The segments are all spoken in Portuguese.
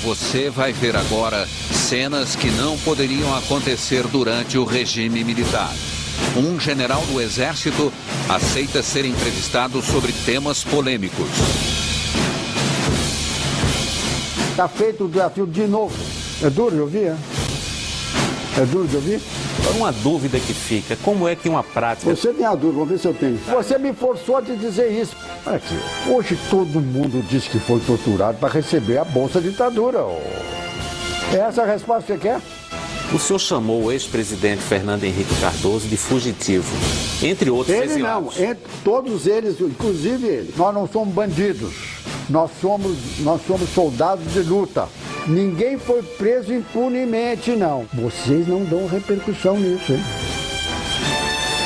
Você vai ver agora cenas que não poderiam acontecer durante o regime militar. Um general do Exército aceita ser entrevistado sobre temas polêmicos. Está feito o desafio de novo. É duro de ouvir, é duro de ouvir? Uma dúvida que fica, como é que uma prática... Você tem a dúvida, vamos ver se eu tenho. Você me forçou a te dizer isso. Aqui, hoje todo mundo diz que foi torturado para receber a Bolsa Ditadura. É essa a resposta que você quer? O senhor chamou o ex-presidente Fernando Henrique Cardoso de fugitivo, entre outros exilados. Ele não, todos eles, inclusive ele. Nós não somos bandidos, nós somos soldados de luta. Ninguém foi preso impunemente, não. Vocês não dão repercussão nisso, hein?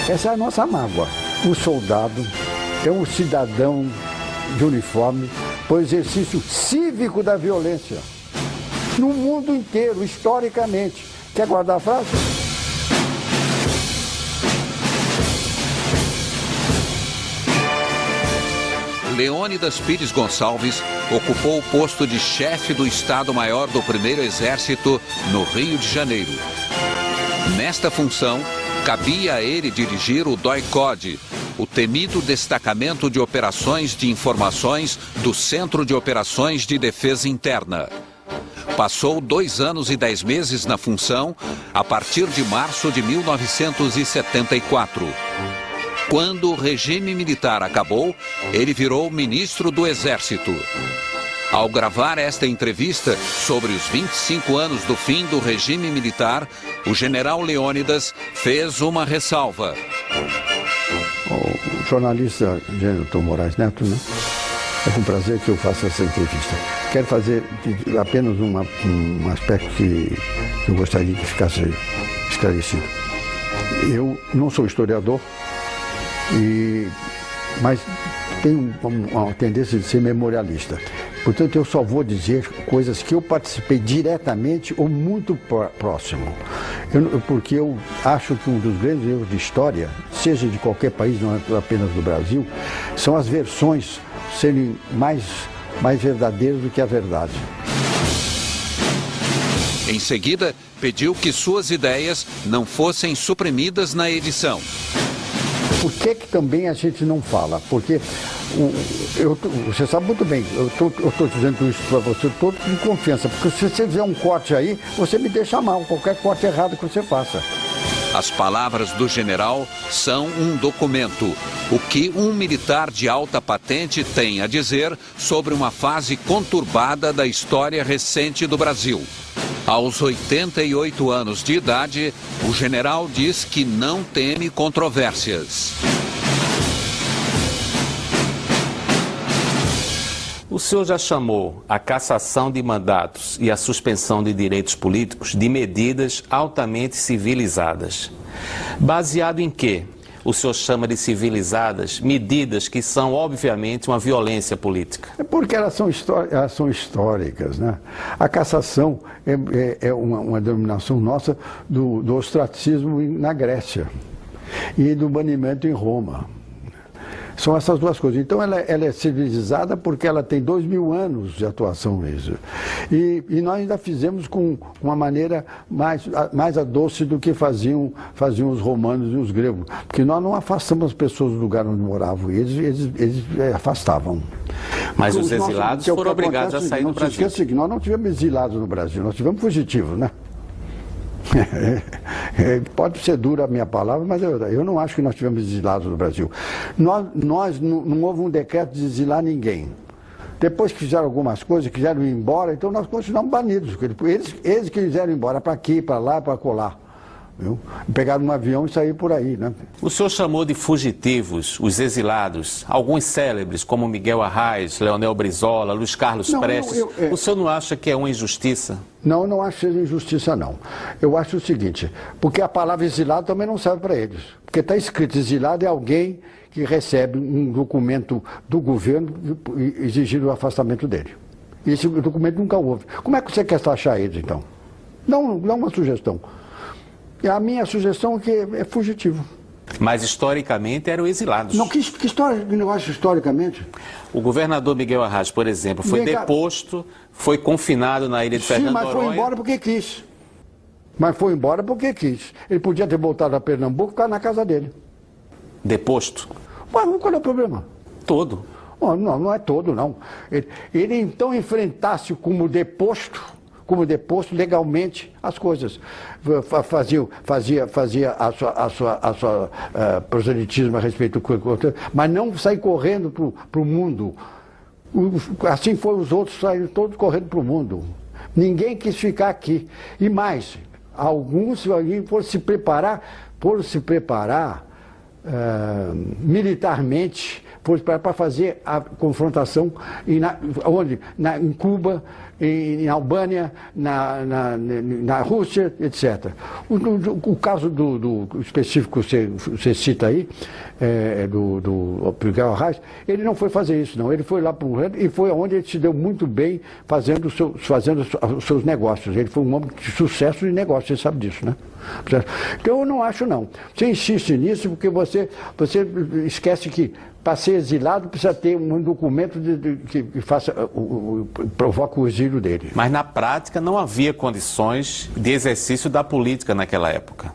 Essa é a nossa mágoa. O soldado é um cidadão de uniforme para o exercício cívico da violência. No mundo inteiro, historicamente. Quer guardar a frase? Leônidas Pires Gonçalves ocupou o posto de chefe do Estado-Maior do Primeiro Exército no Rio de Janeiro. Nesta função, cabia a ele dirigir o DOI-CODE, o temido Destacamento de Operações de Informações do Centro de Operações de Defesa Interna. Passou 2 anos e 10 meses na função a partir de março de 1974. Quando o regime militar acabou, ele virou ministro do Exército. Ao gravar esta entrevista sobre os 25 anos do fim do regime militar, o general Leônidas fez uma ressalva. O jornalista Gêneton Moraes Neto, né? É com prazer que eu faço essa entrevista. Quero fazer apenas um aspecto que eu gostaria que ficasse esclarecido. Eu não sou historiador, mas tenho uma tendência de ser memorialista. Portanto, eu só vou dizer coisas que eu participei diretamente ou muito próximo. Porque eu acho que um dos grandes erros de história, seja de qualquer país, não apenas do Brasil, são as versões serem mais verdadeiras do que a verdade. Em seguida, pediu que suas ideias não fossem suprimidas na edição. Por que também a gente não fala? Porque você sabe muito bem, eu estou dizendo isso para você todo com confiança, porque se você fizer um corte aí, você me deixa mal, qualquer corte errado que você faça. As palavras do general são um documento. O que um militar de alta patente tem a dizer sobre uma fase conturbada da história recente do Brasil. Aos 88 anos de idade, o general diz que não teme controvérsias. O senhor já chamou a cassação de mandatos e a suspensão de direitos políticos de medidas altamente civilizadas. Baseado em quê? O senhor chama de civilizadas medidas que são, obviamente, uma violência política. É porque elas são históricas, né? A cassação é uma denominação nossa do ostracismo na Grécia e do banimento em Roma. São essas duas coisas. Então ela é civilizada porque ela tem 2000 anos de atuação mesmo. E nós ainda fizemos com uma maneira mais doce do que faziam os romanos e os gregos. Porque nós não afastamos as pessoas do lugar onde moravam, eles afastavam. Mas os exilados foram obrigados a sair do Brasil. Não se esqueça que nós não tivemos exilados no Brasil, nós tivemos fugitivos, né? Pode ser dura a minha palavra, mas eu não acho que nós tivemos exilados no Brasil. Nós não houve um decreto de exilar ninguém. Depois que fizeram algumas coisas, quiseram ir embora, então nós continuamos banidos. Eles quiseram ir embora para aqui, para lá, para colar. Viu? Pegaram um avião e saíram por aí, né? O senhor chamou de fugitivos os exilados, alguns célebres como Miguel Arraes, Leonel Brizola, Luiz Carlos Prestes. O senhor não acha que é uma injustiça? Não acho que seja injustiça, não. Eu acho o seguinte, porque a palavra exilado também não serve para eles. Porque está escrito exilado é alguém que recebe um documento do governo exigindo o afastamento dele. E esse documento nunca houve. Como é que você quer taxar eles, então? Não uma sugestão. A minha sugestão é que é fugitivo. Mas historicamente eram exilados. Não, que história, que negócio historicamente? O governador Miguel Arraes, por exemplo, foi deposto, foi confinado na ilha de Fernando Noronha. Sim, mas foi embora porque quis. Mas foi embora porque quis. Ele podia ter voltado a Pernambuco e ficar na casa dele. Deposto? Mas qual é o problema? Todo. Não, não é todo, não. Ele então enfrentasse como deposto legalmente as coisas. Fazia a sua proselitismo a respeito do... Mas não sair correndo para o mundo. Assim foi os outros, saíram todos correndo para o mundo. Ninguém quis ficar aqui. E mais, alguns foram se preparar militarmente, para fazer a confrontação em Cuba, em Albânia, na Rússia, etc. O caso do específico que você cita aí, do Miguel Arraes, ele não foi fazer isso, não. Ele foi lá para o Rio e foi onde ele se deu muito bem fazendo os seus negócios. Ele foi um homem de sucesso de negócio, você sabe disso, né? Então eu não acho, não. Você insiste nisso porque você esquece que para ser exilado precisa ter um documento que provoque o exílio dele. Mas na prática não havia condições de exercício da política naquela época.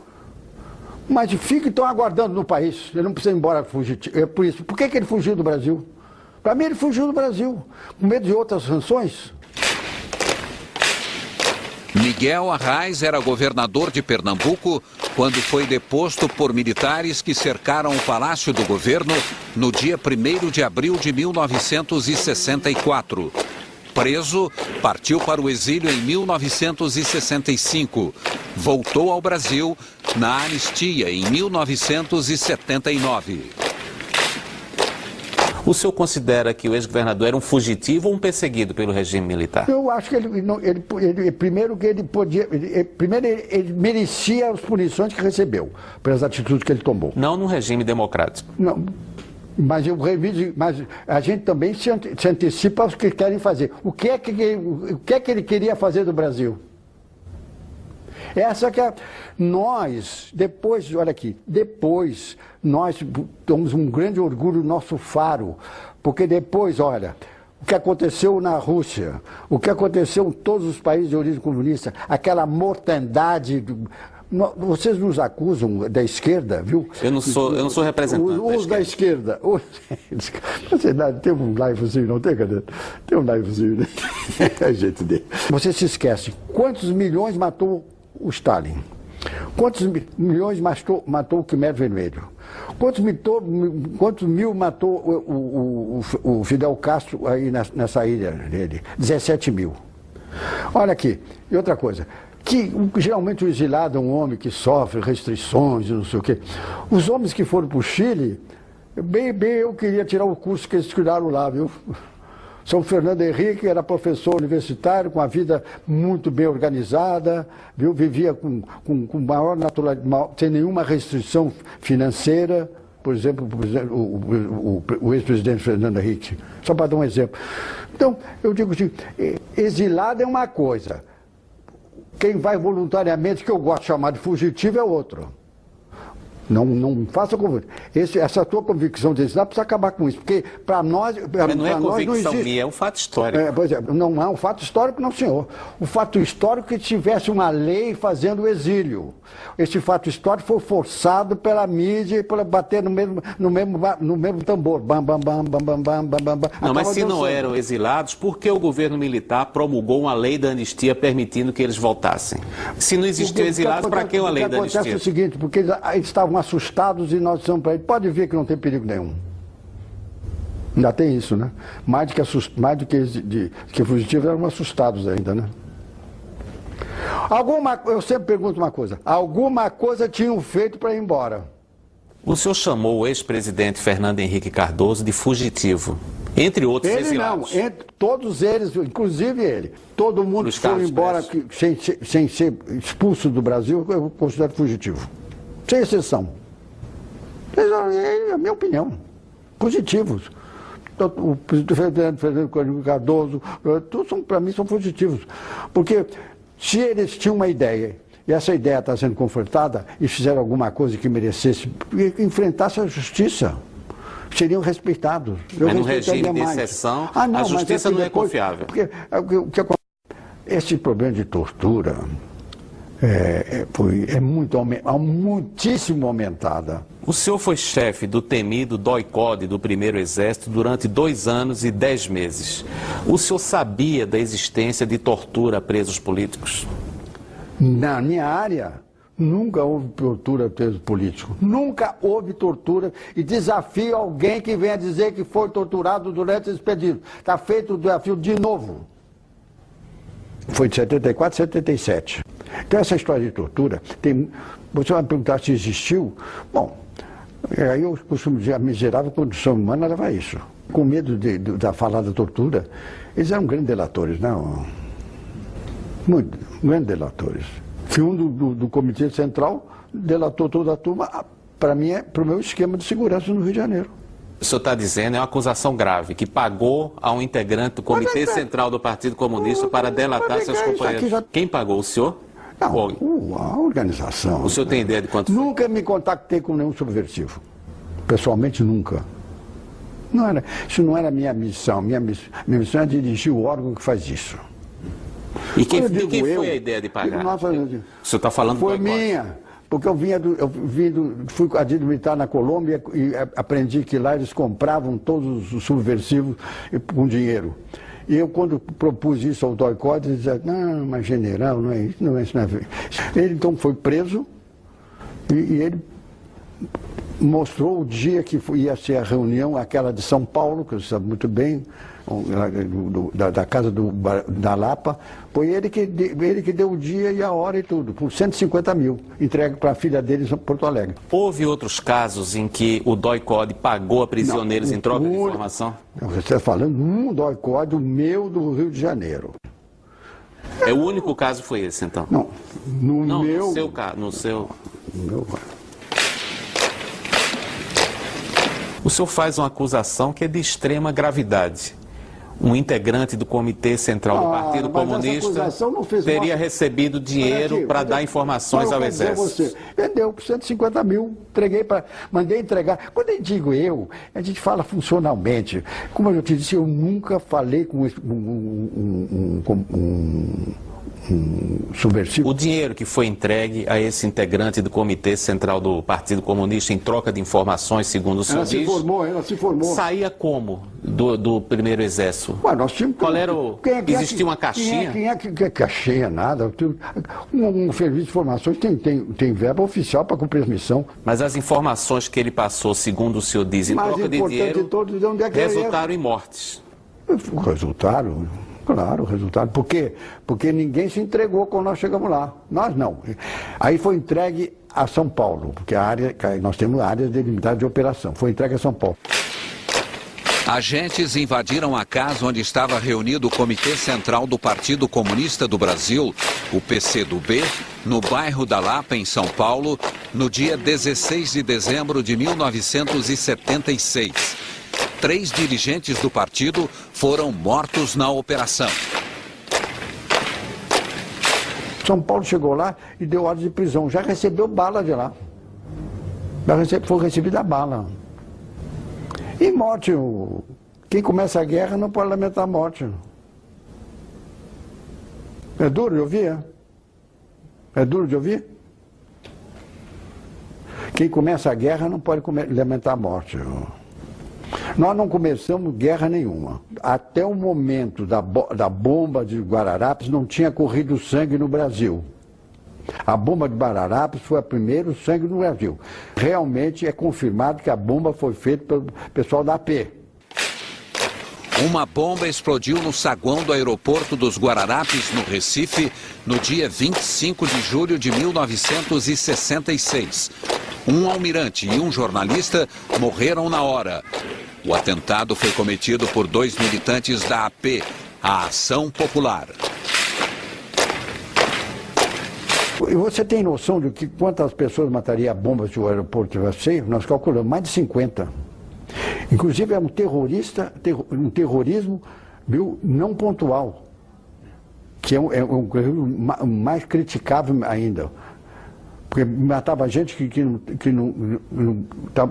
Mas fica então aguardando no país. Ele não precisa ir embora fugitivo. É por isso. Por que ele fugiu do Brasil? Para mim ele fugiu do Brasil, com medo de outras sanções. Miguel Arraes era governador de Pernambuco quando foi deposto por militares que cercaram o Palácio do Governo no dia 1º de abril de 1964. Preso, partiu para o exílio em 1965. Voltou ao Brasil na anistia em 1979. O senhor considera que o ex-governador era um fugitivo ou um perseguido pelo regime militar? Eu acho que primeiro ele merecia as punições que recebeu pelas atitudes que ele tomou. Não num regime democrático. Não, mas a gente também se antecipa aos que querem fazer. O que é que ele queria fazer do Brasil? Essa que é... Nós, depois, olha aqui, nós temos um grande orgulho do nosso faro, porque depois, olha, o que aconteceu na Rússia, o que aconteceu em todos os países de origem comunista, aquela mortandade... Vocês nos acusam da esquerda, viu? Eu não sou representante os da esquerda. Tem um livezinho, não tem, cadê? Tem um livezinho, né? É o jeito dele. Você se esquece, quantos milhões matou o Stalin? Quantos milhões matou o Khmer Vermelho? Quantos mil matou o Fidel Castro aí nessa ilha dele? 17 mil. Olha aqui, e outra coisa, que geralmente o exilado é um homem que sofre restrições e não sei o quê. Os homens que foram para o Chile, eu queria tirar o curso que eles tiraram lá, viu? São Fernando Henrique era professor universitário, com a vida muito bem organizada, viu? Vivia com maior naturalidade, sem nenhuma restrição financeira. Por exemplo, o ex-presidente Fernando Henrique, só para dar um exemplo. Então, eu digo assim, exilado é uma coisa, quem vai voluntariamente, que eu gosto de chamar de fugitivo, é outro. Não faça convite. Essa tua convicção de exilado precisa acabar com isso, porque para nós... Mas não é convicção minha, é um fato histórico. Por exemplo, não é um fato histórico, não, senhor. O fato histórico é que tivesse uma lei fazendo o exílio. Esse fato histórico foi forçado pela mídia para bater no mesmo tambor. Bam, bam, bam, bam, bam, bam, bam, bam. Não, mas se não eram exilados, por que o gogoverno militar promulgou uma lei da anistia permitindo que eles voltassem? Se não existiam exilados, para que uma lei da anistia? Acontece o seguinte, porque eles estavam assustados e nós dissemos para ele, pode ver que não tem perigo nenhum. Ainda tem isso, né? Mais do que fugitivos, eram assustados ainda, né? Eu sempre pergunto uma coisa, alguma coisa tinham feito para ir embora? O senhor chamou o ex-presidente Fernando Henrique Cardoso de fugitivo, entre outros exilados. Ele não, todos eles, inclusive ele. Todo mundo que foi embora sem ser expulso do Brasil, eu considero fugitivo. Sem exceção. É a minha opinião. Positivos. O presidente Fernando Cardoso, para mim, são positivos. Porque se eles tinham uma ideia e essa ideia está sendo confortada e fizeram alguma coisa que merecesse, enfrentasse a justiça, seriam respeitados. Mas no regime de exceção, a justiça não é confiável. Porque esse problema de tortura é muitíssimo aumentada. O senhor foi chefe do temido DOI-CODE do Primeiro Exército durante 2 anos e 10 meses. O senhor sabia da existência de tortura a presos políticos? Na minha área, nunca houve tortura a preso político. Nunca houve tortura e desafio alguém que venha dizer que foi torturado durante esse período. Está feito o desafio de novo. Foi de 74 a 77. Então essa história de tortura, você vai me perguntar se existiu. Bom, aí eu costumo dizer, a miserável condição humana leva a isso. Com medo da falar da tortura, eles eram grandes delatores, não? Muito, grandes delatores. Um do Comitê Central delatou toda a turma para o meu esquema de segurança no Rio de Janeiro. O senhor está dizendo, é uma acusação grave, que pagou a um integrante do Comitê Central do Partido Comunista para delatar seus companheiros. Quem pagou? O senhor? Não, a organização. O senhor tem ideia de quanto foi? Nunca me contactei com nenhum subversivo. Pessoalmente, nunca. Isso não era a minha missão. Minha missão é dirigir o órgão que faz isso. E quem foi a ideia de pagar? O senhor está falando do boicote? Foi minha. Porque fui adido militar na Colômbia e aprendi que lá eles compravam todos os subversivos com dinheiro. E eu, quando propus isso ao DOI-CODE, ele dizia, não, mas general, não é isso, não é isso. Ele então foi preso e ele mostrou o dia que ia ser a reunião, aquela de São Paulo, que você sabe muito bem, da casa da Lapa, foi ele que deu o dia e a hora e tudo, por 150 mil, entregue para a filha dele em Porto Alegre. Houve outros casos em que o DOI-CODE pagou a prisioneiros em troca de informação? Você está falando um DOI-CODE, o meu do Rio de Janeiro. É o único caso foi esse, então? Não, no seu caso, no seu... No meu caso. O senhor faz uma acusação que é de extrema gravidade. Um integrante do Comitê Central do Partido Comunista teria recebido dinheiro para dar informações ao Exército. Ele deu por 150 mil, mandei entregar. Quando eu digo a gente fala funcionalmente. Como eu te disse, eu nunca falei com subversivo. O dinheiro que foi entregue a esse integrante do Comitê Central do Partido Comunista em troca de informações, segundo o senhor diz, ela se formou. Saía como do Primeiro Exército? Ué, nós tínhamos... Qual era existia uma caixinha? Quem é que caixinha nada? Um serviço de informações tem verba oficial para cumprir a missão. Mas as informações que ele passou, segundo o senhor diz, em troca de dinheiro, resultaram em mortes. Resultaram... Claro, o resultado. Por quê? Porque ninguém se entregou quando nós chegamos lá. Nós não. Aí foi entregue a São Paulo, porque nós temos áreas delimitadas de operação. Foi entregue a São Paulo. Agentes invadiram a casa onde estava reunido o Comitê Central do Partido Comunista do Brasil, o PCdoB, no bairro da Lapa, em São Paulo, no dia 16 de dezembro de 1976. 3 dirigentes do partido foram mortos na operação. São Paulo chegou lá e deu ordem de prisão. Já recebeu bala de lá. Foi recebida a bala. E morte, quem começa a guerra não pode lamentar a morte. É duro de ouvir? É duro de ouvir? Quem começa a guerra não pode lamentar a morte. Nós não começamos guerra nenhuma. Até o momento da bomba de Guararapes não tinha corrido sangue no Brasil. A bomba de Guararapes foi a primeira sangue no Brasil. Realmente é confirmado que a bomba foi feita pelo pessoal da AP. Uma bomba explodiu no saguão do aeroporto dos Guararapes, no Recife, no dia 25 de julho de 1966. Um almirante e um jornalista morreram na hora. O atentado foi cometido por 2 militantes da AP, a Ação Popular. E você tem noção de quantas pessoas mataria a bomba se o aeroporto tivesse cheio? Nós calculamos mais de 50. Inclusive é um terrorismo, viu, não pontual. que é um crime mais criticável ainda. Porque matava gente que não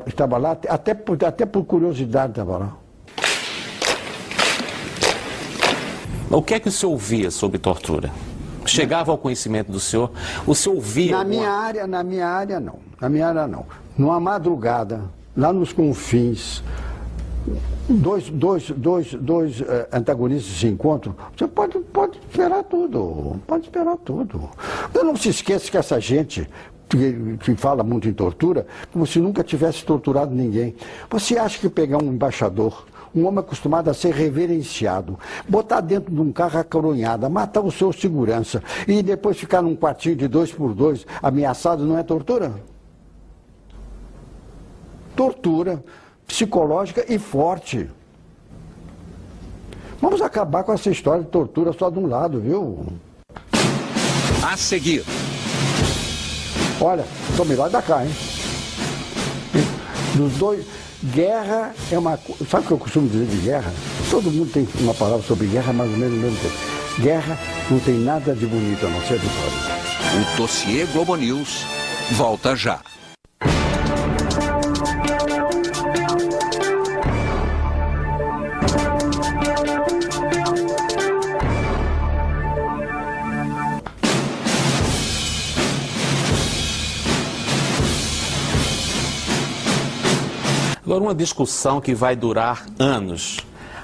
estava lá, até por curiosidade estava lá. O que é que o senhor ouvia sobre tortura? Chegava ao conhecimento do senhor? O senhor ouvia? Na minha área não. Na minha área não. Numa madrugada, lá nos confins, dois antagonistas se encontram, você pode esperar tudo. Pode esperar tudo. Eu não se esqueça que essa gente que fala muito em tortura, como se nunca tivesse torturado ninguém. Você acha que pegar um embaixador, um homem acostumado a ser reverenciado, botar dentro de um carro acaronhado, matar o seu segurança e depois ficar num quartinho de 2x2 ameaçado, não é tortura? Tortura psicológica e forte. Vamos acabar com essa história de tortura só de um lado, viu? A seguir. Olha, tome lá da cá, hein? Dos dois, guerra é uma coisa. Sabe o que eu costumo dizer de guerra? Todo mundo tem uma palavra sobre guerra, mais ou menos no mesmo tempo. Guerra não tem nada de bonito a não ser vitória. O dossiê Globo News volta já. Agora, uma discussão que vai durar anos.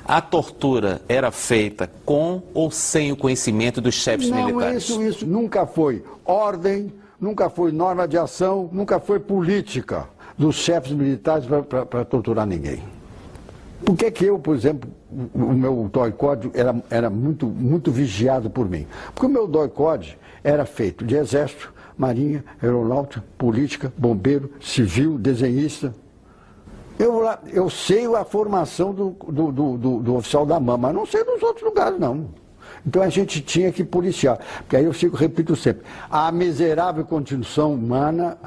A tortura era feita com ou sem o conhecimento dos chefes militares? Não, isso nunca foi ordem, nunca foi norma de ação, nunca foi política dos chefes militares para torturar ninguém. Por que eu, por exemplo, o meu DOI-CODE era muito vigiado por mim? Porque o meu DOI-CODE era feito de exército, marinha, aeronáutica, política, bombeiro, civil, desenhista. Eu sei a formação do oficial da MAM, mas não sei dos outros lugares, não. Então a gente tinha que policiar. Porque aí eu repito sempre, a miserável condição humana,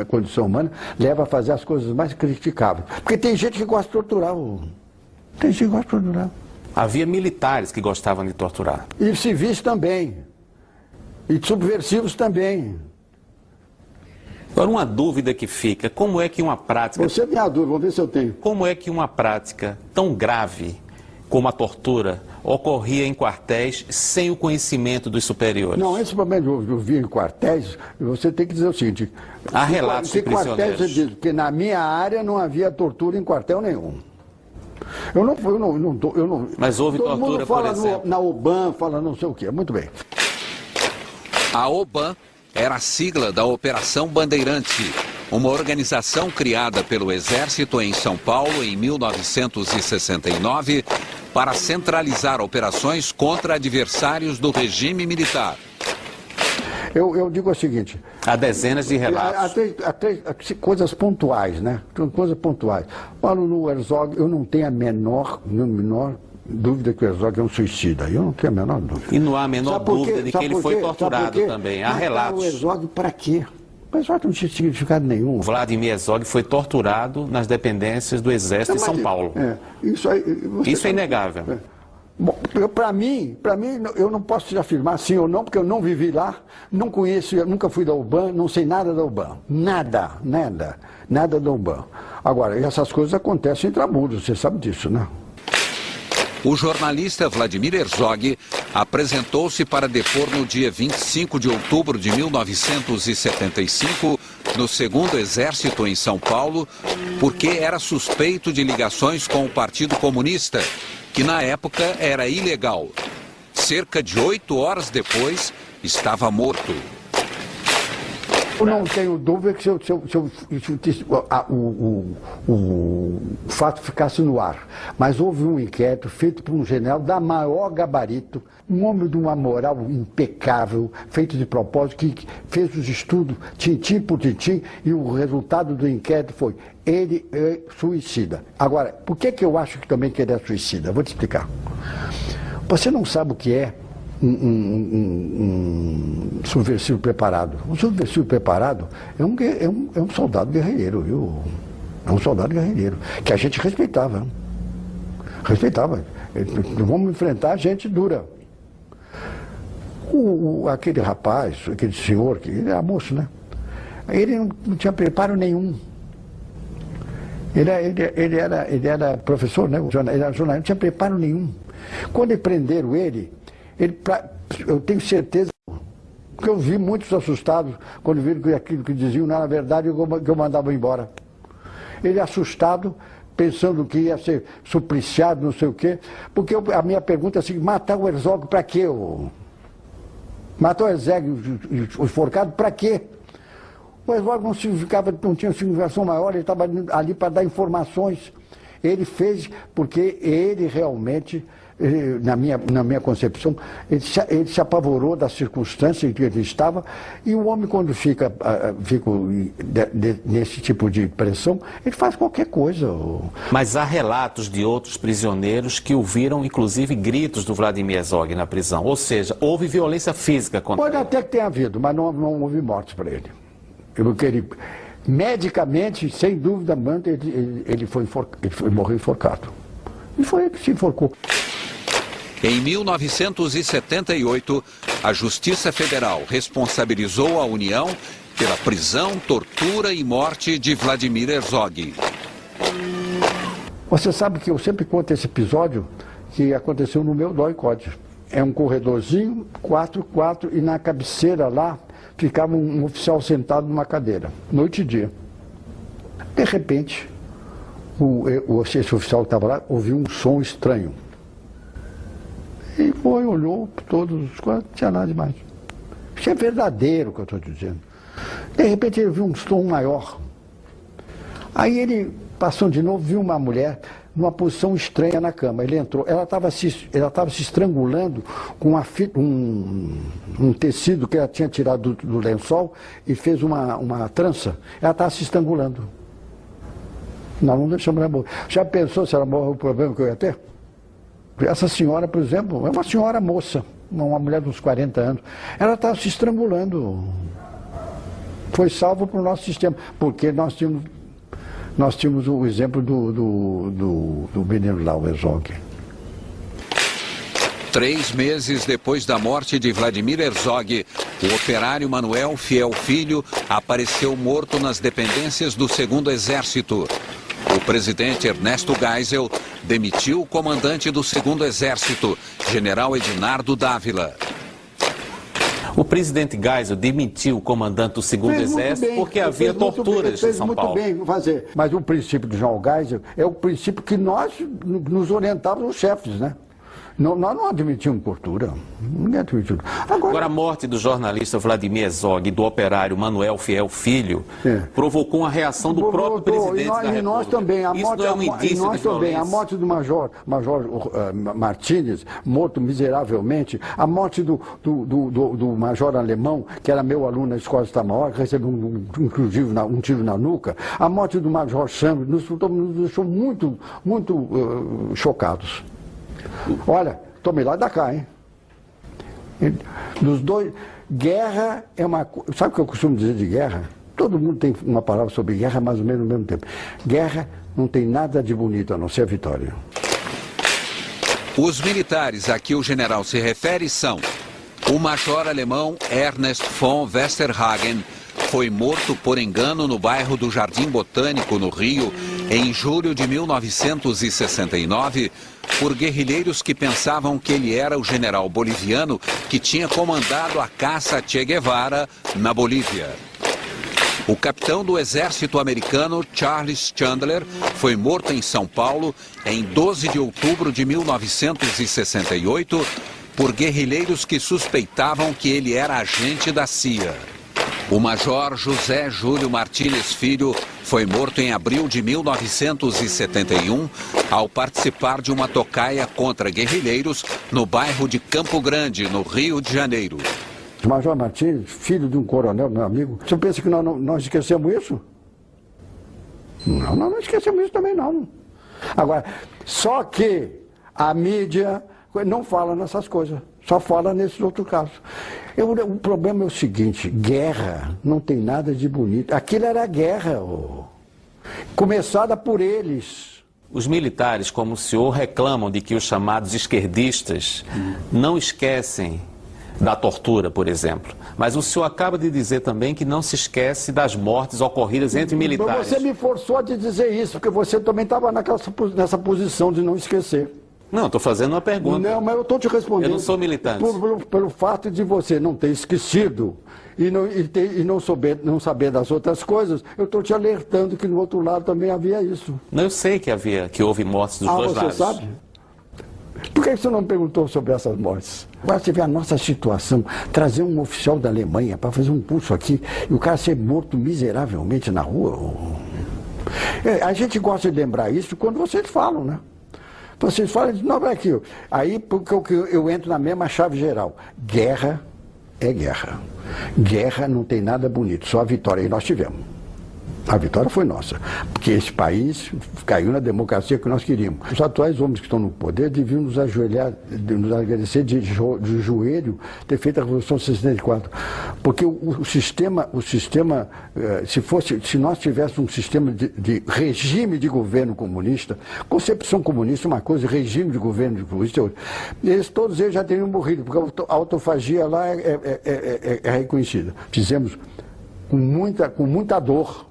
condição humana leva a fazer as coisas mais criticáveis. Porque tem gente que gosta de torturar. Tem gente que gosta de torturar. Havia militares que gostavam de torturar. E civis também. E subversivos também. Agora, uma dúvida que fica, como é que uma prática... Você tem a dúvida, vamos ver se eu tenho. Como é que uma prática tão grave como a tortura ocorria em quartéis sem o conhecimento dos superiores? Não, esse problema de ouvir em quartéis, você tem que dizer o seguinte... Há relatos de prisioneiros. Quartéis, você diz, porque na minha área não havia tortura em quartel nenhum. Eu não... Mas houve tortura, por exemplo? Na OBAN, fala não sei o quê. Muito bem. A OBAN era a sigla da Operação Bandeirante, uma organização criada pelo Exército em São Paulo em 1969 para centralizar operações contra adversários do regime militar. Eu digo o seguinte... Há dezenas de relatos. Há coisas pontuais, né? Coisas pontuais. Paulo no Herzog, eu não tenho a menor dúvida que o Herzog é um suicida. Eu não tenho a menor dúvida. E não há a menor dúvida de que ele foi torturado também. Há relatos. O Herzog para quê? O Herzog não tinha significado nenhum. Vladimir Herzog foi torturado nas dependências do Exército em São Paulo. Isso é inegável. Bom, para mim, eu não posso te afirmar sim ou não, porque eu não vivi lá, não conheço, eu nunca fui da UBAN, não sei nada da UBAN. Nada da UBAN. Agora, essas coisas acontecem em Tramuros, você sabe disso, né? O jornalista Vladimir Herzog apresentou-se para depor no dia 25 de outubro de 1975 no 2º Exército em São Paulo, porque era suspeito de ligações com o Partido Comunista, que na época era ilegal. Cerca de 8 horas depois, estava morto. Eu não tenho dúvida que se o fato ficasse no ar. Mas houve um inquérito feito por um general da maior gabarito, um homem de uma moral impecável, feito de propósito, que fez os estudos tintim por tintim, e o resultado do inquérito foi: ele é suicida. Agora, por que eu acho que também que ele é suicida? Vou te explicar. Você não sabe o que é um subversivo preparado. Um subversivo preparado é um soldado guerreiro, viu? É um soldado guerreiro, que a gente respeitava. Respeitava. Vamos enfrentar gente dura. Aquele rapaz, aquele senhor, que ele era moço, né? Ele não tinha preparo nenhum. Ele era professor, né? Ele era jornalista, não tinha preparo nenhum. Quando prenderam ele, eu tenho certeza que eu vi muitos assustados quando viram que aquilo que diziam não era verdade e que eu mandava embora. Ele assustado, pensando que ia ser supliciado, não sei o quê, porque a minha pergunta é assim, matar o Herzog para quê? Matar o Herzog, o enforcado, para quê? O Herzog não tinha significação maior, ele estava ali para dar informações. Ele fez porque ele realmente, na minha concepção, ele se apavorou da circunstância em que ele estava, e o homem, quando fica nesse tipo de pressão, ele faz qualquer coisa. Mas há relatos de outros prisioneiros que ouviram, inclusive, gritos do Vladimir Herzog na prisão. Ou seja, houve violência física contra ele. Pode até que tenha havido, mas não houve mortes para ele. Porque ele, medicamente, sem dúvida, ele morreu enforcado. E foi ele que se enforcou. Em 1978, a Justiça Federal responsabilizou a União pela prisão, tortura e morte de Vladimir Herzog. Você sabe que eu sempre conto esse episódio que aconteceu no meu DOI-CODE. É um corredorzinho, 4x4, e na cabeceira lá ficava um oficial sentado numa cadeira, noite e dia. De repente, esse oficial que estava lá ouviu um som estranho. E foi, olhou todos os quadros, não tinha nada demais. Isso é verdadeiro o que eu estou dizendo. De repente ele viu um som maior. Aí ele, passando de novo, viu uma mulher numa posição estranha na cama. Ele entrou, ela estava se estrangulando com um tecido que ela tinha tirado do lençol e fez uma trança. Ela estava se estrangulando. Não deixamos ela morrer. Já pensou se ela morreu o problema que eu ia ter? Essa senhora, por exemplo, é uma senhora moça, uma mulher de uns 40 anos. Ela estava se estrangulando. Foi salvo para o nosso sistema, porque nós tínhamos o exemplo do menino lá, o Herzog. 3 meses depois da morte de Vladimir Herzog, o operário Manuel Fiel Filho apareceu morto nas dependências do 2º Exército. O presidente Ernesto Geisel demitiu o comandante do 2º Exército, general Edinardo Dávila. O presidente Geisel demitiu o comandante do 2º Exército porque havia torturas em São Paulo. Fez muito bem fazer. Mas o princípio do João Geisel é o princípio que nós nos orientávamos os chefes, né? Nós não admitimos tortura. Ninguém admitiu. Agora, a morte do jornalista Vladimir Herzog e do operário Manuel Fiel Filho provocou uma reação do próprio presidente da República. E nós também. Isso não é um indício de violência? A morte do Major Martínez, morto miseravelmente, a morte do Major Alemão, que era meu aluno na Escola de Itamar, que recebeu inclusive um tiro na nuca, a morte do Major Sandro nos deixou muito chocados. Olha, tomei lá da cá, hein? Dos dois, guerra é uma coisa. Sabe o que eu costumo dizer de guerra? Todo mundo tem uma palavra sobre guerra, mais ou menos no mesmo tempo. Guerra não tem nada de bonito a não ser a vitória. Os militares a que o general se refere são: o major alemão Ernest von Westerhagen foi morto por engano no bairro do Jardim Botânico, no Rio, em julho de 1969, por guerrilheiros que pensavam que ele era o general boliviano que tinha comandado a caça a Che Guevara na Bolívia. O capitão do exército americano Charles Chandler foi morto em São Paulo em 12 de outubro de 1968 por guerrilheiros que suspeitavam que ele era agente da CIA. O major José Júlio Martínez Filho foi morto em abril de 1971 ao participar de uma tocaia contra guerrilheiros no bairro de Campo Grande, no Rio de Janeiro. O major Martínez, filho de um coronel, meu amigo, você pensa que nós esquecemos isso? Não esquecemos isso também não. Agora, só que a mídia não fala nessas coisas, só fala nesses outros casos. O problema é o seguinte: guerra não tem nada de bonito. Aquilo era guerra, começada por eles. Os militares, como o senhor, reclamam de que os chamados esquerdistas não esquecem da tortura, por exemplo. Mas o senhor acaba de dizer também que não se esquece das mortes ocorridas entre militares. Você me forçou a dizer isso, porque você também estava nessa posição de não esquecer. Não, estou fazendo uma pergunta. Não, mas eu estou te respondendo. Eu não sou militante. Pelo fato de você não ter esquecido e não saber das outras coisas, eu estou te alertando que no outro lado também havia isso. Não, eu sei que houve mortes dos dois lados. Você sabe? Por que você não perguntou sobre essas mortes? Agora você vê a nossa situação, trazer um oficial da Alemanha para fazer um curso aqui e o cara ser morto miseravelmente na rua. A gente gosta de lembrar isso quando vocês falam, né? Vocês falam, não, é aqui. Aí porque eu entro na mesma chave geral. Guerra é guerra. Guerra não tem nada bonito, só a vitória. E nós tivemos. A vitória foi nossa, porque esse país caiu na democracia que nós queríamos. Os atuais homens que estão no poder deviam nos ajoelhar, nos agradecer de joelho ter feito a Revolução de 64. Porque o sistema, se nós tivéssemos um sistema de regime de governo comunista, concepção comunista é uma coisa, regime de governo comunista é outra, todos eles já teriam morrido, porque a autofagia lá é reconhecida. Fizemos com muita dor,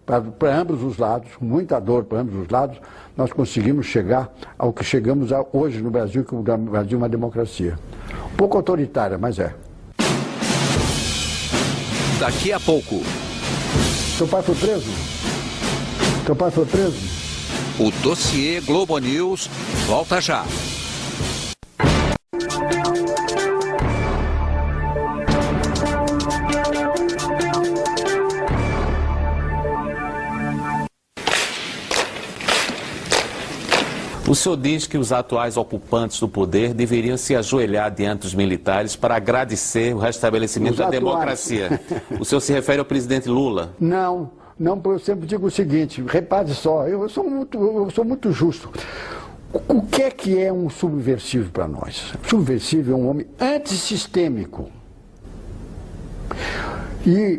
para ambos os lados, com muita dor para ambos os lados, nós conseguimos chegar ao que chegamos hoje no Brasil, que o Brasil é uma democracia. Um pouco autoritária, mas é. Daqui a pouco. Seu pai foi preso? Seu pai foi preso? O dossiê Globo News volta já. O senhor diz que os atuais ocupantes do poder deveriam se ajoelhar diante dos militares para agradecer o restabelecimento da democracia. O senhor se refere ao presidente Lula? Não, eu sempre digo o seguinte, repare só, eu sou muito justo. O que é um subversivo para nós? Subversivo é um homem antissistêmico.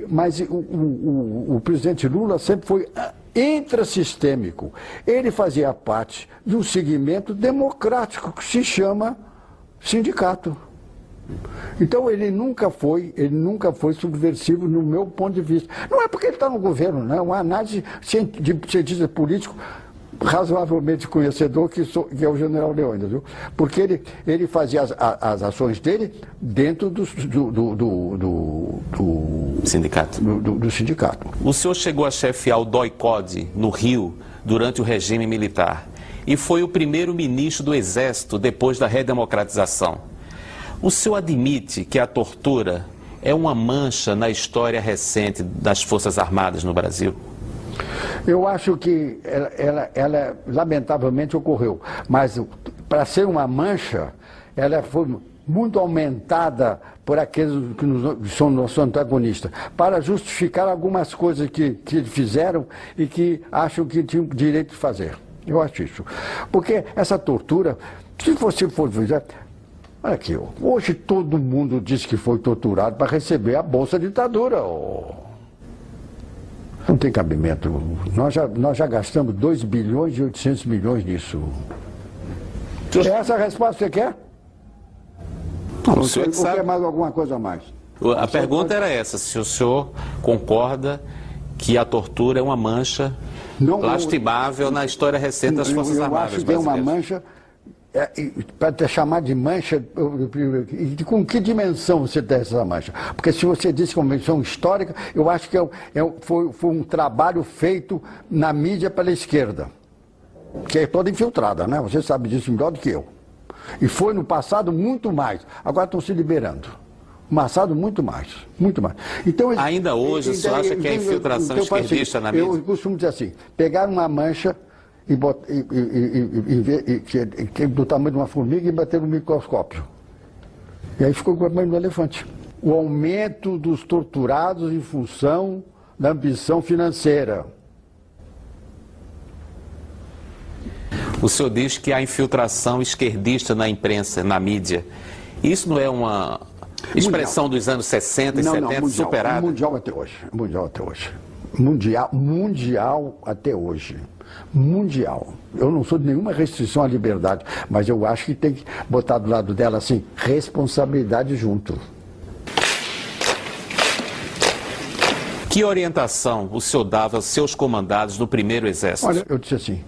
Mas o presidente Lula sempre foi intrasistêmico. Ele fazia parte de um segmento democrático que se chama sindicato. Então ele nunca foi subversivo no meu ponto de vista. Não é porque ele está no governo, não. É uma análise de cientista político razoavelmente conhecedor, que é o general Leônidas, viu? Porque ele fazia as ações dele dentro do sindicato. Do sindicato. O senhor chegou a chefiar o DOI-CODE no Rio durante o regime militar e foi o primeiro-ministro do Exército depois da redemocratização. O senhor admite que a tortura é uma mancha na história recente das Forças Armadas no Brasil? Eu acho que ela lamentavelmente ocorreu, mas para ser uma mancha, ela foi muito aumentada por aqueles que são nossos antagonistas, para justificar algumas coisas que fizeram e que acham que tinham direito de fazer. Eu acho isso. Porque essa tortura, se você for ver, olha aqui, hoje todo mundo diz que foi torturado para receber a Bolsa Ditadura. Não tem cabimento. Nós já gastamos 2 bilhões e 800 milhões nisso. É essa a resposta que você quer? Não, o senhor ou quer mais alguma coisa a mais? A pergunta era essa, se o senhor concorda que a tortura é uma mancha lastimável na história recente das Forças Armadas brasileiras. Eu acho que é uma mancha, para chamar de mancha, com que dimensão você tem essa mancha? Porque se você diz convenção histórica, eu acho que foi um trabalho feito na mídia pela esquerda, que é toda infiltrada, né? Você sabe disso melhor do que eu. E foi no passado muito mais. Agora estão se liberando. No passado muito mais, muito mais. Então, ainda hoje, o senhor acha que é infiltração esquerdista na mídia? Eu costumo dizer assim, pegar uma mancha do tamanho de uma formiga e bater no microscópio. E aí ficou com o tamanho do elefante. O aumento dos torturados em função da ambição financeira. O senhor diz que há infiltração esquerdista na imprensa, na mídia. Isso não é uma expressão dos anos 60 e 70 superada? Mundial até hoje. Mundial até hoje. mundial até hoje. Mundial. Eu não sou de nenhuma restrição à liberdade, mas eu acho que tem que botar do lado dela assim, responsabilidade junto. Que orientação o senhor dava aos seus comandados do primeiro exército? Olha, eu disse assim,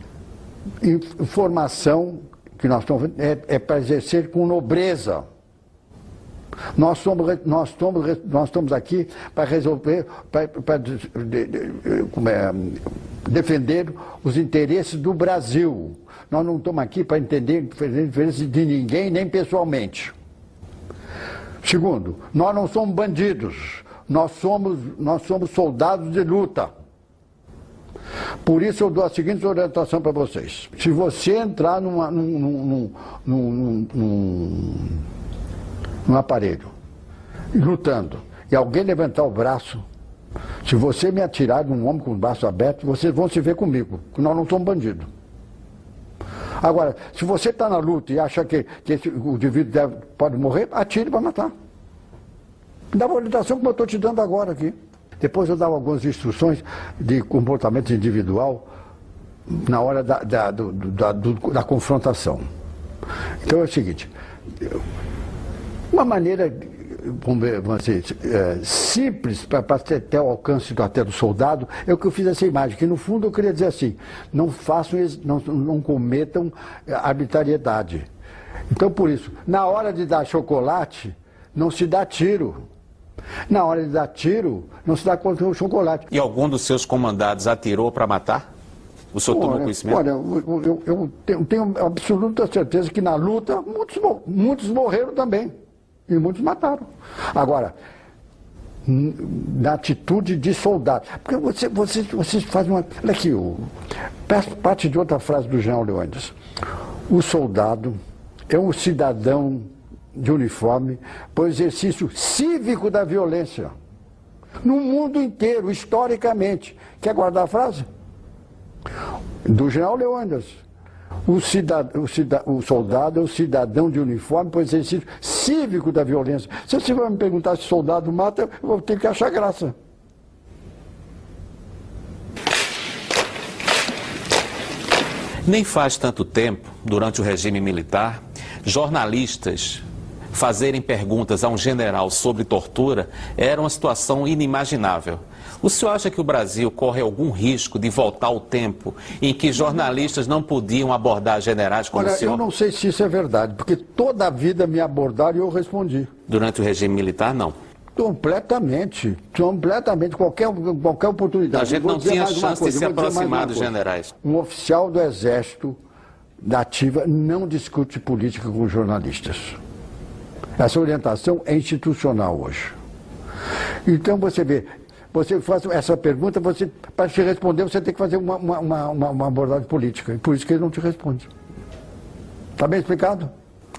informação que nós é para exercer com nobreza. Nós estamos aqui para resolver, para defender os interesses do Brasil. Nós não estamos aqui para entender interesses de ninguém, nem pessoalmente. Segundo, nós não somos bandidos, nós somos soldados de luta. Por isso eu dou a seguinte orientação para vocês. Se você entrar num aparelho, lutando, e alguém levantar o braço, se você me atirar de um homem com o braço aberto, vocês vão se ver comigo, que nós não somos bandidos. Agora, se você está na luta e acha que o indivíduo pode morrer, atire para matar. Dá uma orientação como eu estou te dando agora aqui. Depois eu dava algumas instruções de comportamento individual na hora da confrontação. Então é o seguinte, uma maneira, vamos dizer, simples para ter o alcance até do soldado é o que eu fiz essa imagem, que no fundo eu queria dizer assim, não cometam arbitrariedade. Então por isso, na hora de dar chocolate, não se dá tiro. Na hora de dar tiro, não se dá contra o chocolate. E algum dos seus comandados atirou para matar? O senhor tomou conhecimento? Olha, eu tenho absoluta certeza que na luta muitos morreram também. E muitos mataram. Agora, na atitude de soldado. Porque você faz uma... Olha aqui, parte de outra frase do General Leônidas. O soldado é um cidadão de uniforme para o exercício cívico da violência. No mundo inteiro, historicamente. Quer guardar a frase? Do General Leônidas. O soldado é o cidadão de uniforme para o exercício cívico da violência. Se você vai me perguntar se soldado mata, eu vou ter que achar graça. Nem faz tanto tempo, durante o regime militar, jornalistas fazerem perguntas a um general sobre tortura era uma situação inimaginável. O senhor acha que o Brasil corre algum risco de voltar ao tempo em que jornalistas não podiam abordar generais como o senhor? Eu não sei se isso é verdade, porque toda a vida me abordaram e eu respondi. Durante o regime militar, não? Completamente. Qualquer oportunidade. A gente não tinha chance de se aproximar dos generais. Um oficial do Exército da Ativa não discute política com jornalistas. Essa orientação é institucional hoje. Então você vê, você faz essa pergunta, para te responder, você tem que fazer uma abordagem política. E por isso que ele não te responde. Está bem explicado?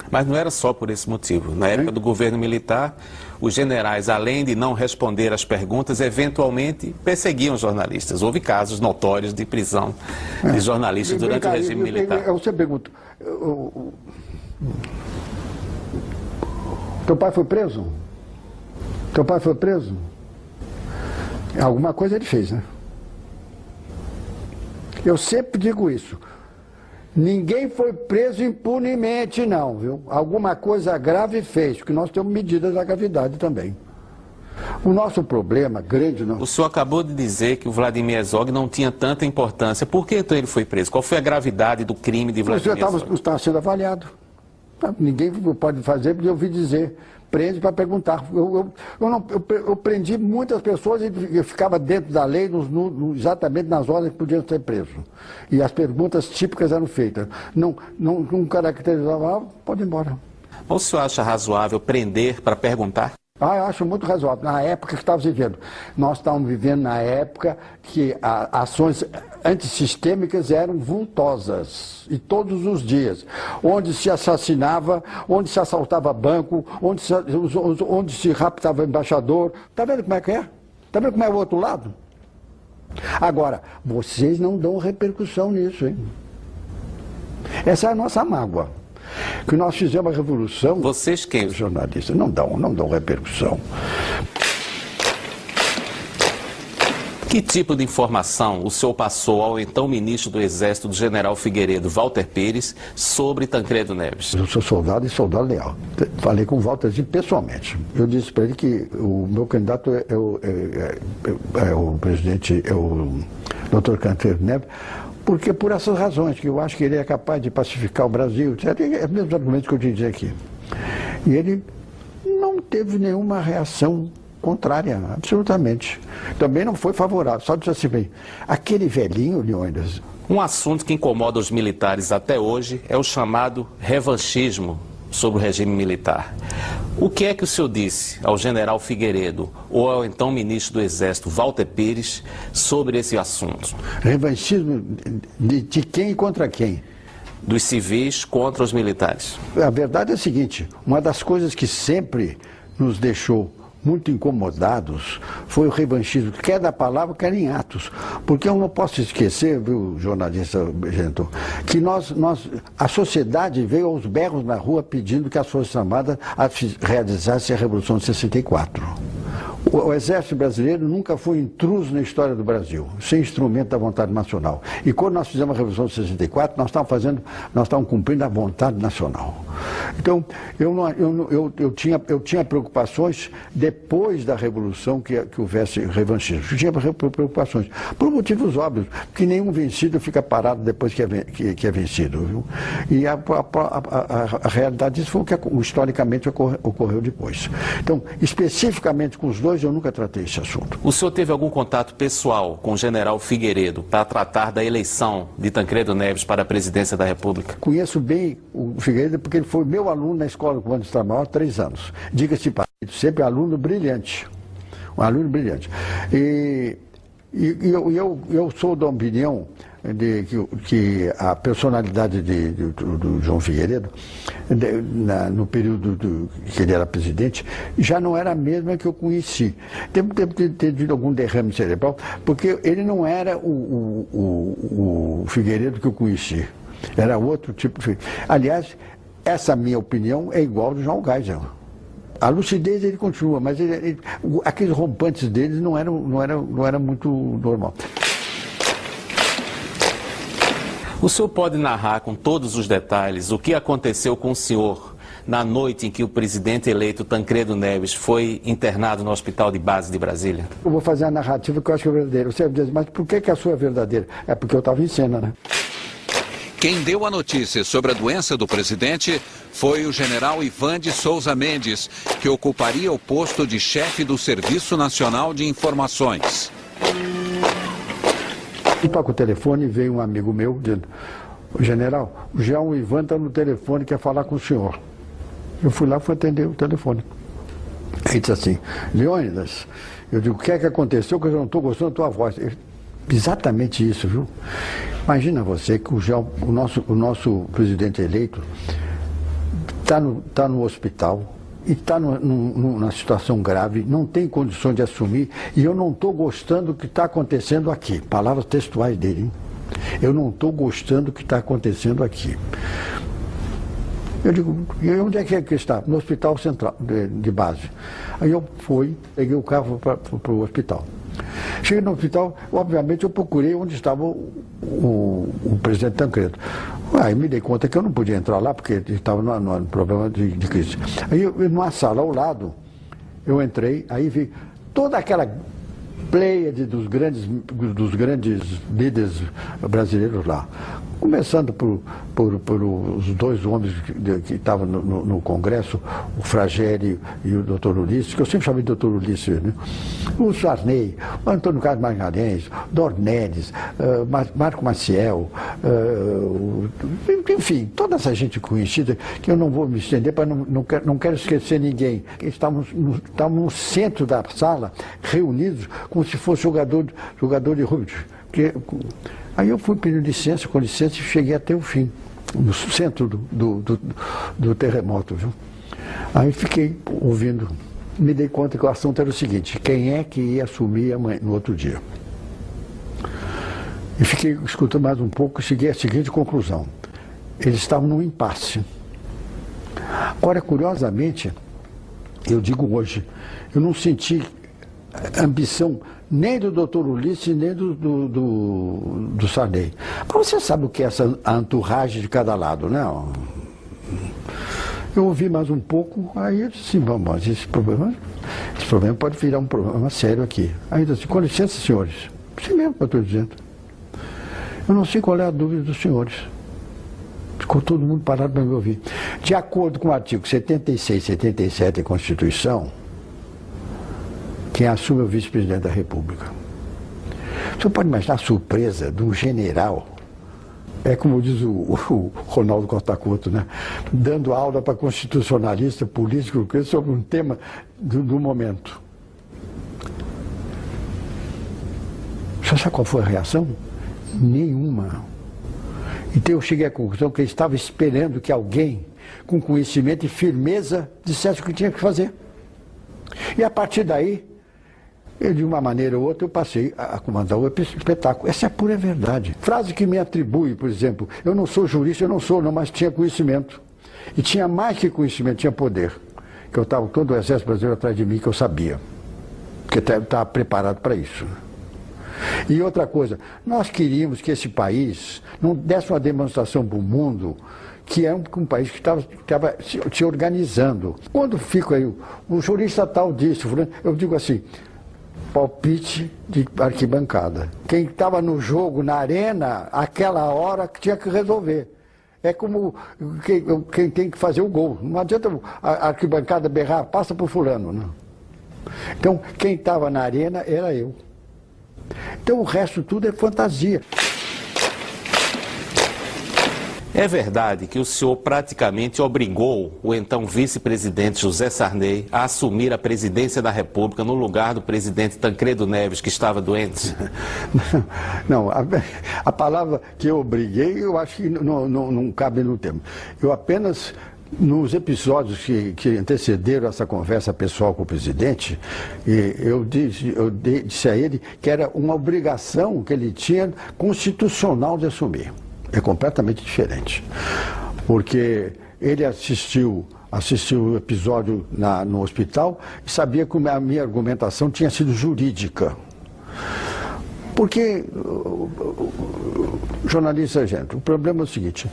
Mas não era só por esse motivo. Na época do governo militar, os generais, além de não responder às perguntas, eventualmente perseguiam jornalistas. Houve casos notórios de prisão de jornalistas durante o regime militar. Você pergunta, teu pai foi preso? Teu pai foi preso? Alguma coisa ele fez, né? Eu sempre digo isso. Ninguém foi preso impunemente, não, viu? Alguma coisa grave fez, porque nós temos medidas da gravidade também. O nosso problema grande... Não... O senhor acabou de dizer que o Vladimir Herzog não tinha tanta importância. Por que então ele foi preso? Qual foi a gravidade do crime de Vladimir Herzog? Estava sendo avaliado. Ninguém pode fazer, porque eu ouvi dizer, prende para perguntar. Eu prendi muitas pessoas e eu ficava dentro da lei exatamente nas horas que podiam ser presos. E as perguntas típicas eram feitas. Não caracterizava, pode ir embora. O senhor acha razoável prender para perguntar? Eu acho muito razoável. Na época que estávamos vivendo. Nós estávamos vivendo na época que ações antissistêmicas eram vultosas. E todos os dias. Onde se assassinava, onde se assaltava banco, onde se raptava embaixador. Está vendo como é que é? Está vendo como é o outro lado? Agora, vocês não dão repercussão nisso, hein? Essa é a nossa mágoa. Que nós fizemos a revolução... Vocês quem? Os jornalistas não dão repercussão. Que tipo de informação o senhor passou ao então ministro do Exército, do general Figueiredo, Walter Pires, sobre Tancredo Neves? Eu sou soldado e soldado leal. Falei com o Walter pessoalmente. Eu disse para ele que o meu candidato é o presidente, é o Dr. Tancredo Neves, porque por essas razões, que eu acho que ele é capaz de pacificar o Brasil, etc. É os mesmos argumentos que eu te disse aqui. E ele não teve nenhuma reação contrária, absolutamente. Também não foi favorável, só disse assim, bem, aquele velhinho, Leônidas. Um assunto que incomoda os militares até hoje é o chamado revanchismo sobre o regime militar. O que é que o senhor disse ao general Figueiredo ou ao então ministro do Exército, Walter Pires, sobre esse assunto? Revanchismo de quem e contra quem? Dos civis contra os militares. A verdade é a seguinte, uma das coisas que sempre nos deixou muito incomodados foi o revanchismo, quer da palavra, quer em atos. Porque eu não posso esquecer, viu, jornalista Genton, que a sociedade veio aos berros na rua pedindo que as Forças Armadas realizassem a Revolução de 64. O Exército Brasileiro nunca foi intruso na história do Brasil, sem instrumento da vontade nacional. E quando nós fizemos a Revolução de 64, nós estávamos cumprindo a vontade nacional. Então, eu tinha preocupações depois da Revolução que houvesse revanchismo. Eu tinha preocupações, por motivos óbvios, porque nenhum vencido fica parado depois que é vencido. Viu? E a realidade disso foi o que historicamente ocorreu depois. Então, especificamente com os dois, eu nunca tratei esse assunto. O senhor teve algum contato pessoal com o general Figueiredo para tratar da eleição de Tancredo Neves para a presidência da República? Conheço bem o Figueiredo porque ele foi meu aluno na Escola do Comando Estado-Maior há 3 anos. Diga-se para ele, sempre aluno brilhante. Um aluno brilhante. E eu sou da opinião de que a personalidade do João Figueiredo, no período que ele era presidente, já não era a mesma que eu conheci. Deve ter tido algum derrame cerebral, porque ele não era o Figueiredo que eu conheci. Era outro tipo de... Aliás, essa minha opinião é igual do João Geisel. A lucidez ele continua, mas aqueles rompantes deles não era muito normal. O senhor pode narrar com todos os detalhes o que aconteceu com o senhor na noite em que o presidente eleito Tancredo Neves foi internado no Hospital de Base de Brasília? Eu vou fazer a narrativa que eu acho que é verdadeira. Você diz, mas por que a sua é verdadeira? É porque eu estava em cena, né? Quem deu a notícia sobre a doença do presidente foi o general Ivan de Souza Mendes, que ocuparia o posto de chefe do Serviço Nacional de Informações. Eu toco o telefone e veio um amigo meu dizendo, general, já o Ivan está no telefone, quer falar com o senhor. Eu fui lá e fui atender o telefone. Ele disse assim, Leônidas, eu digo, o que é que aconteceu que eu não estou gostando da tua voz? Exatamente isso, viu? Imagina você que o nosso presidente eleito está no hospital e está numa situação grave, não tem condições de assumir, e eu não estou gostando do que está acontecendo aqui. Palavras textuais dele, hein? Eu não estou gostando do que está acontecendo aqui. Eu digo, e onde é que está? No hospital central de base. Aí eu peguei o carro para o hospital. Cheguei no hospital, obviamente eu procurei onde estava o presidente Tancredo. Aí me dei conta que eu não podia entrar lá, porque estava no problema de crise. Aí numa sala ao lado, eu entrei, aí vi toda aquela pleiade dos grandes líderes brasileiros lá. Começando por os 2 homens que estavam no Congresso, o Frageri e o Dr. Ulisses, que eu sempre chamei de Dr. Ulisses, né? O Sarney, o Antônio Carlos Magalhães, Dornelles, Marco Maciel, enfim, toda essa gente conhecida, que eu não vou me estender, para não quero esquecer ninguém. Estávamos no centro da sala, reunidos, como se fosse jogador de rugby. Aí eu fui pedindo licença, com licença, e cheguei até o fim, no centro do terremoto, viu? Aí fiquei ouvindo, me dei conta que o assunto era o seguinte, quem é que ia assumir no outro dia? E fiquei escutando mais um pouco e cheguei à seguinte conclusão, eles estavam num impasse. Agora, curiosamente, eu digo hoje, eu não senti ambição nem do doutor Ulisses, nem do Sarney. Mas você sabe o que é essa entourage de cada lado, né? Eu ouvi mais um pouco, aí eu disse, vamos, esse problema pode virar um problema sério aqui. Aí eu disse, com licença, senhores. Isso mesmo que eu estou dizendo. Eu não sei qual é a dúvida dos senhores. Ficou todo mundo parado para me ouvir. De acordo com o artigo 76 e 77 da Constituição, quem assume é o vice-presidente da República. Você pode imaginar a surpresa de um general, como diz o Ronaldo Costa Couto, né? Dando aula para constitucionalista, político, sobre um tema do momento. Você sabe qual foi a reação? Nenhuma. Então eu cheguei à conclusão que ele estava esperando que alguém com conhecimento e firmeza dissesse o que tinha que fazer. E a partir daí, de uma maneira ou outra, eu passei a comandar o espetáculo. Essa é a pura verdade. Frase que me atribui, por exemplo, eu não sou jurista, mas tinha conhecimento. E tinha mais que conhecimento, tinha poder. Que eu estava todo o exército brasileiro atrás de mim, que eu sabia. Porque eu estava preparado para isso. E outra coisa, nós queríamos que esse país não desse uma demonstração para o mundo que é um país que estava se organizando. Quando fico aí, o jurista tal disse, eu digo assim, palpite de arquibancada. Quem estava no jogo, na arena, aquela hora que tinha que resolver. É como quem tem que fazer o gol. Não adianta a arquibancada berrar, passa para o fulano. Não. Então, quem estava na arena era eu. Então o resto tudo é fantasia. É verdade que o senhor praticamente obrigou o então vice-presidente José Sarney a assumir a presidência da República no lugar do presidente Tancredo Neves, que estava doente? Não, a palavra que eu obriguei, eu acho que não cabe no tema. Eu apenas, nos episódios que antecederam essa conversa pessoal com o presidente, eu disse a ele que era uma obrigação que ele tinha constitucional de assumir. É completamente diferente. Porque ele assistiu o episódio no hospital e sabia que a minha argumentação tinha sido jurídica. Porque, jornalista, gente, o problema é o seguinte,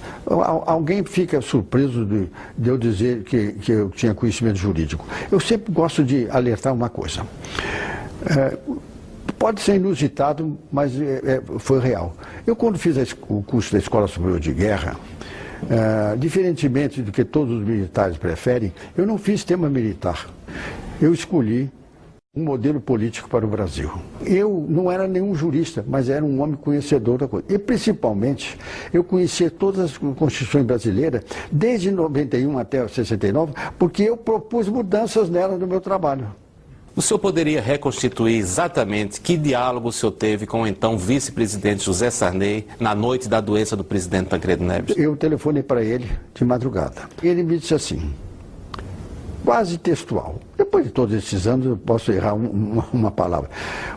alguém fica surpreso de eu dizer que eu tinha conhecimento jurídico. Eu sempre gosto de alertar uma coisa. Pode ser inusitado, mas foi real. Eu, quando fiz o curso da Escola Superior de Guerra, diferentemente do que todos os militares preferem, eu não fiz tema militar. Eu escolhi um modelo político para o Brasil. Eu não era nenhum jurista, mas era um homem conhecedor da coisa. E, principalmente, eu conhecia todas as constituições brasileiras, desde 91 até 69, porque eu propus mudanças nelas no meu trabalho. O senhor poderia reconstituir exatamente que diálogo o senhor teve com o então vice-presidente José Sarney na noite da doença do presidente Tancredo Neves? Eu telefonei para ele de madrugada. Ele me disse assim, quase textual. Depois de todos esses anos eu posso errar uma palavra.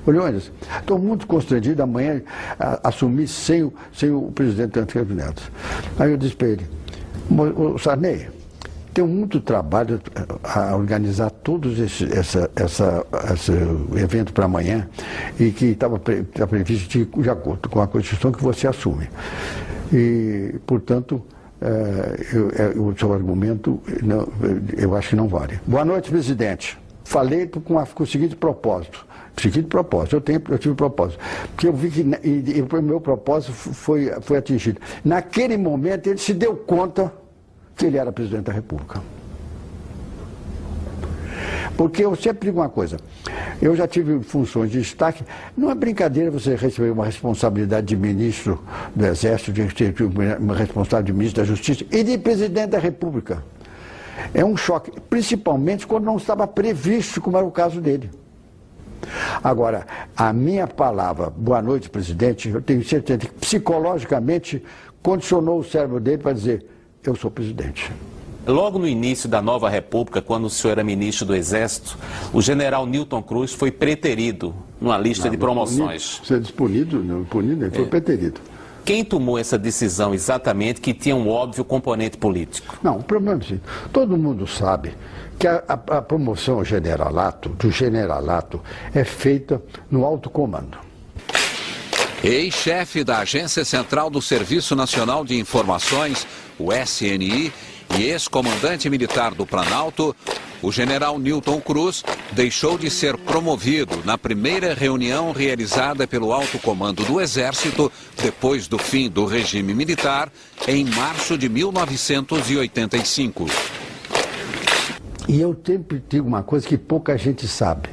Leônidas, estou muito constrangido amanhã a assumir sem o presidente Tancredo Neves. Aí eu disse para ele, Sarney, tem muito trabalho a organizar todo esse evento para amanhã e que estava previsto de acordo com a Constituição que você assume. E, portanto, o seu argumento, eu acho que não vale. Boa noite, presidente. Falei com o seguinte propósito. Eu tive propósito. Porque eu vi que o meu propósito foi atingido. Naquele momento, ele se deu conta que ele era presidente da República. Porque eu sempre digo uma coisa, eu já tive funções de destaque, não é brincadeira você receber uma responsabilidade de ministro do Exército, de uma responsabilidade de ministro da Justiça e de presidente da República. É um choque, principalmente quando não estava previsto, como era o caso dele. Agora, a minha palavra, boa noite, presidente, eu tenho certeza que psicologicamente condicionou o cérebro dele para dizer, eu sou presidente. Logo no início da nova república, quando o senhor era ministro do Exército, o general Newton Cruz foi preterido numa lista de promoções. Você disse punido? Não, punido, ele foi preterido. Quem tomou essa decisão exatamente que tinha um óbvio componente político? Não, o problema é assim, todo mundo sabe que a promoção ao generalato, do generalato, é feita no alto comando. Ex-chefe da Agência Central do Serviço Nacional de Informações, o SNI, e ex-comandante militar do Planalto, o general Newton Cruz deixou de ser promovido na primeira reunião realizada pelo alto comando do Exército depois do fim do regime militar em março de 1985. E eu sempre digo uma coisa que pouca gente sabe.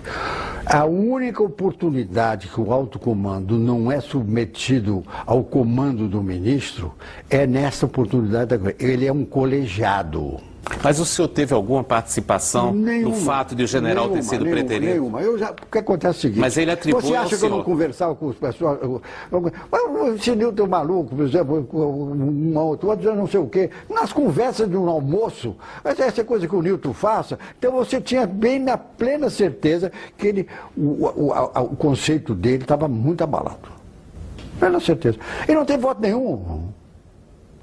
A única oportunidade que o alto comando não é submetido ao comando do ministro é nessa oportunidade. Ele é um colegiado. Mas o senhor teve alguma participação no fato de o general ter sido preterido? Nenhuma. O que acontece é o seguinte... Mas ele atribui Você acha ao que eu não senhor... conversava com os pessoas... Esse Nilton é maluco, por exemplo, um outro não sei o quê. Nas conversas de um almoço, essa é coisa que o Nilton faça, então você tinha bem na plena certeza que o conceito dele estava muito abalado. Plena certeza. Ele não tem voto nenhum.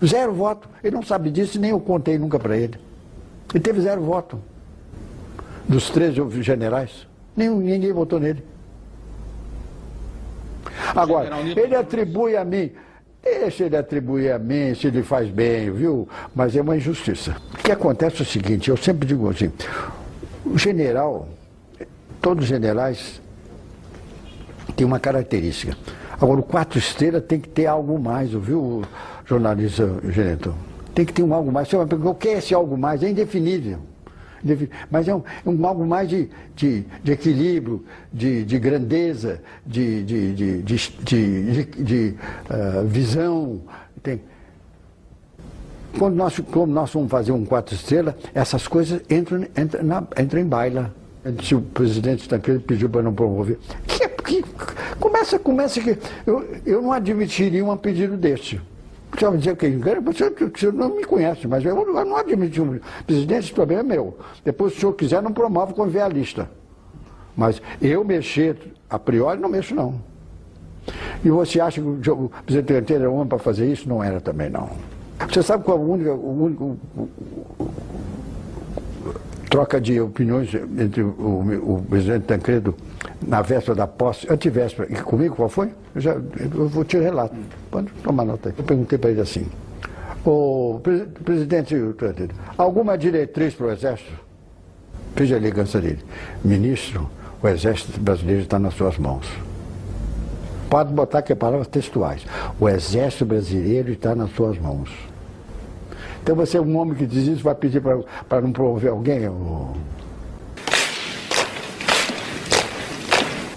0 voto. Ele não sabe disso e nem eu contei nunca para ele. Ele teve 0 voto. Dos 13 generais, ninguém votou nele. Agora, ele atribui a mim, deixa ele atribuir a mim se ele faz bem, viu? Mas é uma injustiça. O que acontece é o seguinte, eu sempre digo assim, o general, todos os generais têm uma característica. Agora, o 4 estrelas tem que ter algo mais, viu, jornalista Geneton? Tem que ter algo mais. O que é esse algo mais? É indefinível. Mas é um algo mais de equilíbrio, de grandeza, de visão. Quando nós vamos fazer um 4 estrelas, essas coisas entram em baila. Se o presidente Tancredo pediu para não promover. Começa que eu não admitiria um pedido desse. Você vai dizer que você não me conhece, mas eu não admito. Presidente, esse problema é meu. Depois, se o senhor quiser, não promove quando vier a lista. Mas eu mexer, a priori, não mexo, não. E você acha que o presidente Tancredo era homem para fazer isso? Não era também, não. Você sabe qual é o único troca de opiniões entre o presidente Tancredo na véspera da posse, antivéspera, e comigo qual foi? Eu vou te relato. Pode tomar nota aí. Eu perguntei para ele assim, o presidente Tancredo, alguma diretriz para o Exército? Veja a elegância dele. Ministro, o Exército brasileiro está nas suas mãos. Pode botar que é palavras textuais. O Exército brasileiro está nas suas mãos. Então você é um homem que diz isso, vai pedir para não promover alguém?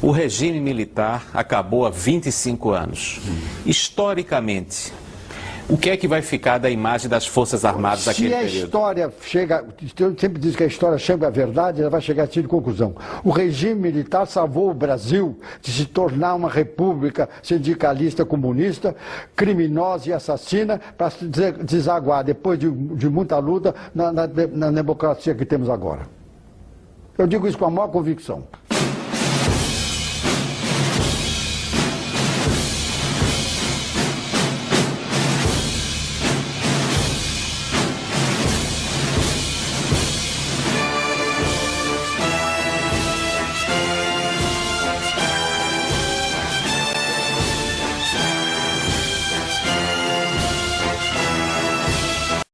O regime militar acabou há 25 anos. Historicamente, o que é que vai ficar da imagem das Forças Armadas daquele período? Se a história chega, eu sempre digo que a história chega à verdade, ela vai chegar a de conclusão. O regime militar salvou o Brasil de se tornar uma república sindicalista comunista, criminosa e assassina, para se desaguar, depois de muita luta, na democracia que temos agora. Eu digo isso com a maior convicção.